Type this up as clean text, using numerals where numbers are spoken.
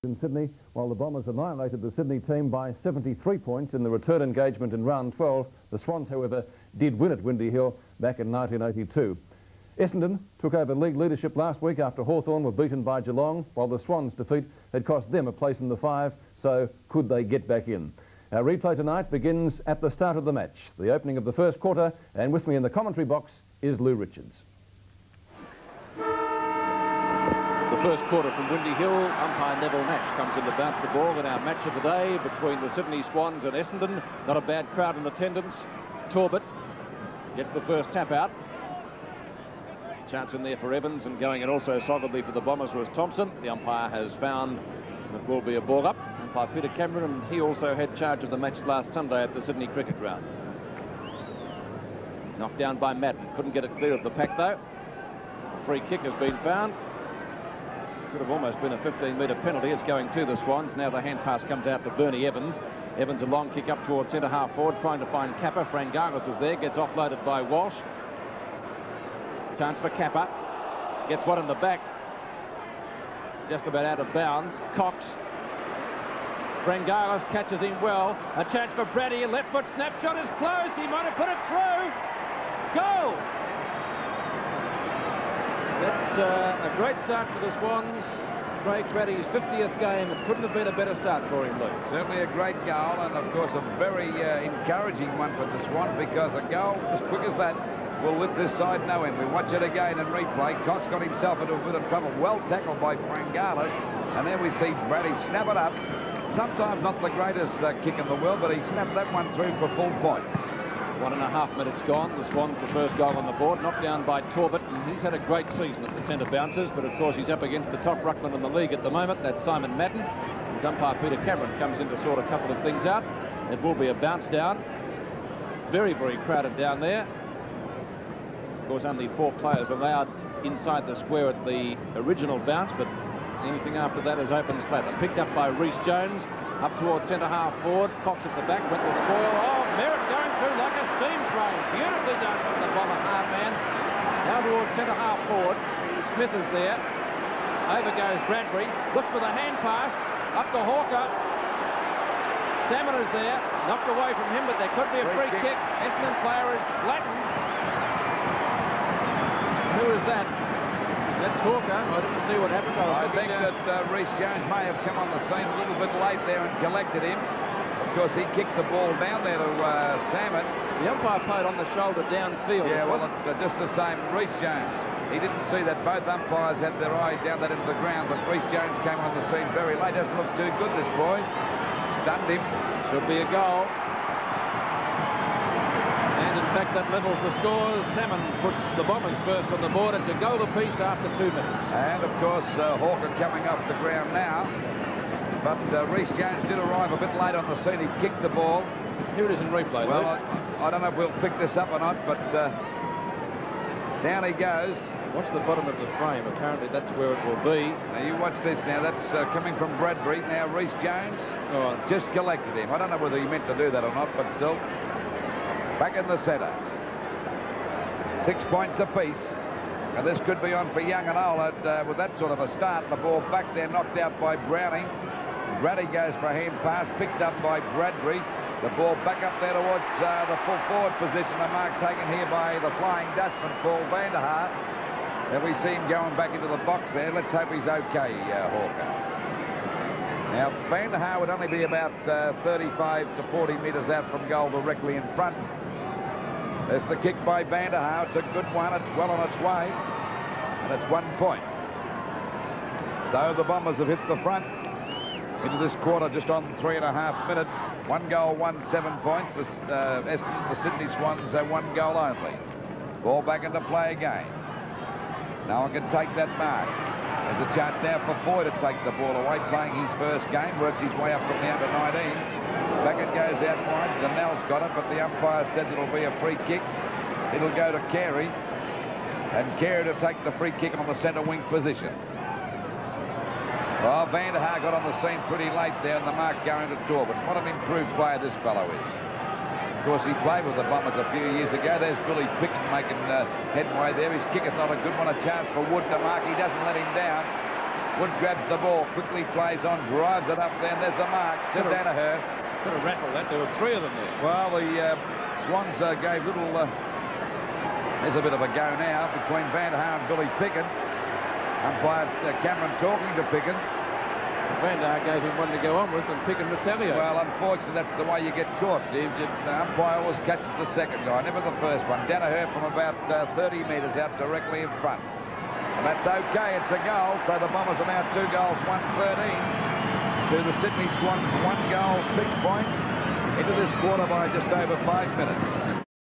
in Sydney, while the Bombers annihilated the Sydney team by 73 points in the return engagement in round 12. The Swans, however, did win at Windy Hill back in 1982. Essendon took over league leadership last week after Hawthorn were beaten by Geelong, while the Swans' defeat had cost them a place in the 5, so could they get back in? Our replay tonight begins at the start of the match, the opening of the first quarter, and with me in the commentary box is Lou Richards. The first quarter from Windy Hill, umpire Neville Nash comes in to bounce the ball in our match of the day between the Sydney Swans and Essendon. Not a bad crowd in attendance. Torbett gets the first tap out. Chance in there for Evans, and going in also solidly for the Bombers was Thompson. The umpire has found it will be a ball up, and by Peter Cameron, and he also had charge of the match last Sunday at the Sydney Cricket Ground. Knocked down by Madden, couldn't get it clear of the pack though. A free kick has been found. Could have almost been a 15-metre penalty. It's going to the Swans. Now the hand pass comes out to Bernie Evans. Evans a long kick up towards centre half forward, trying to find Kappa. Frangalis is there, gets offloaded by Walsh. Chance for Kappa. Gets one in the back. Just about out of bounds. Cox. Frangalis catches him well. A chance for Brady. Left foot snapshot is close. He might have put it through. Goal! That's a great start for the Swans. Craig Brady's 50th game. It couldn't have been a better start for him, Luke. Certainly a great goal, and of course a very encouraging one for the Swans, because a goal as quick as that will let this side know him. We watch it again in replay. Cox got himself into a bit of trouble. Well tackled by Frangalis, and then we see Brady snap it up. Sometimes not the greatest kick in the world, but he snapped that one through for full points. 1.5 minutes gone. The Swans the first goal on the board, knocked down by Torbett, and he's had a great season at the centre bounces, but of course he's up against the top ruckman in the league at the moment. That's Simon Madden. His umpire Peter Cameron comes in to sort a couple of things out. It will be a bounce down. Very, very crowded down there. Of course, only 4 players allowed inside the square at the original bounce, but anything after that is open slap. And picked up by Rhys Jones, up towards centre half forward. Cox at the back, went to spoil. Oh, Merritt going through like a steam train. Beautifully done from the Bomber hard man. Now towards centre half forward. Smith is there. Over goes Bradbury. Looks for the hand pass. Up to Hawker. Salmon is there. Knocked away from him, but there could be a free kick. Essendon player is flattened. Who is that? That's Hawker. I didn't see what happened. I think that Rhys Jones may have come on the scene a little bit late there and collected him. Of course, he kicked the ball down there to Salmon. The umpire played on the shoulder downfield. Yeah, well, just the same. Rhys Jones. He didn't see that both umpires had their eye down that into the ground, but Rhys Jones came on the scene very late. Doesn't look too good, this boy. Stunned him. Should be a goal. And in fact, that levels the scores. Salmon puts the Bombers first on the board. It's a goal apiece after 2 minutes. And of course, Hawker coming off the ground now. But Rhys Jones did arrive a bit late on the scene. He kicked the ball. Here it is in replay. Well, I don't know if we'll pick this up or not, but down he goes. Watch the bottom of the frame. Apparently that's where it will be. Now you watch this now. That's coming from Bradbury. Now Rhys Jones just collected him. I don't know whether he meant to do that or not, but still. Back in the centre. 6 points apiece. And this could be on for Young and Old with that sort of a start. The ball back there, knocked out by Browning. Brady goes for a hand pass, picked up by Bradbury. The ball back up there towards the full forward position. The mark taken here by the Flying Dutchman, Paul van der Haar. And we see him going back into the box there. Let's hope he's okay, Hawker. Now, van der Haar would only be about 35 to 40 metres out from goal, directly in front. There's the kick by van der Haar. It's a good one. It's well on its way. And it's 1 point. So the Bombers have hit the front into this quarter just on 3.5 minutes. 1 goal, 7 points. The Sydney Swans have 1 goal only. Ball back into play again. No one can take that mark. There's a chance now for Foy to take the ball away, playing his first game, worked his way up from the under-19s. Back it goes out wide. Donnell's got it, but the umpire said it'll be a free kick. It'll go to Carey, and Carey to take the free kick on the centre wing position. Well, van der Haar got on the scene pretty late there, and the mark going to Torbett. What an improved player this fellow is. Of course, he played with the Bombers a few years ago. There's Billy Pickett making headway there. His kick is not a good one. A chance for Wood to mark. He doesn't let him down. Wood grabs the ball, quickly plays on, drives it up there, and there's a mark to Danaher. Could have rattled that. There were 3 of them there. Well, the Swans gave little... there's a bit of a go now between Van Haar and Billy Picken. Umpire Cameron talking to Picken. Van Haar gave him one to go on with, and Picken retaliated. Well, unfortunately, that's the way you get caught. The umpire always catches the second guy, never the first one. Danaher from about 30 metres out directly in front. And that's okay, it's a goal, so the Bombers are now 2 goals, 113 to the Sydney Swans, 1 goal, 6 points into this quarter by just over 5 minutes.